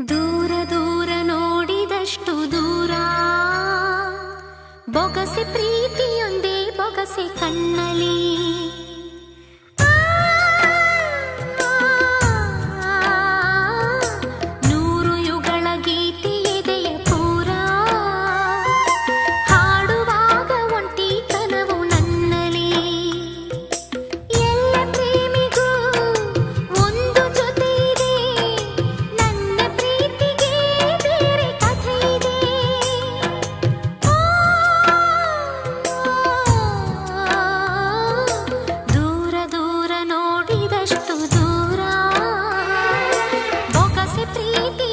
ದೂರ ದೂರ ನೋಡಿದಷ್ಟು ದೂರ, ಬೊಗಸೆ ಪ್ರೀತಿಯೊಂದೇ ಬೊಗಸೆ ಕಣ್ಣಲಿ. ನೂರು ಯುಗಳ ಗೀತೆ ಎದೆಯ ಪೂರ, ಹಾಡುವಾಗ ಒಂಟಿ ಕನವು ನನ್ನಲಿ. ಎಲ್ಲ ಪ್ರೇಮಿಗೂ ಒಂದು ಜೊತೆ ಇದೆ, ನನ್ನ ಪ್ರೀತಿಗೆ ಬೇರೆ ಕಥೆ ಇದೆ. ದೂರ ದೂರ ನೋಡಿದಷ್ಟು ದೂರ, ಬೊಗಸೆ ಪ್ರೀತಿ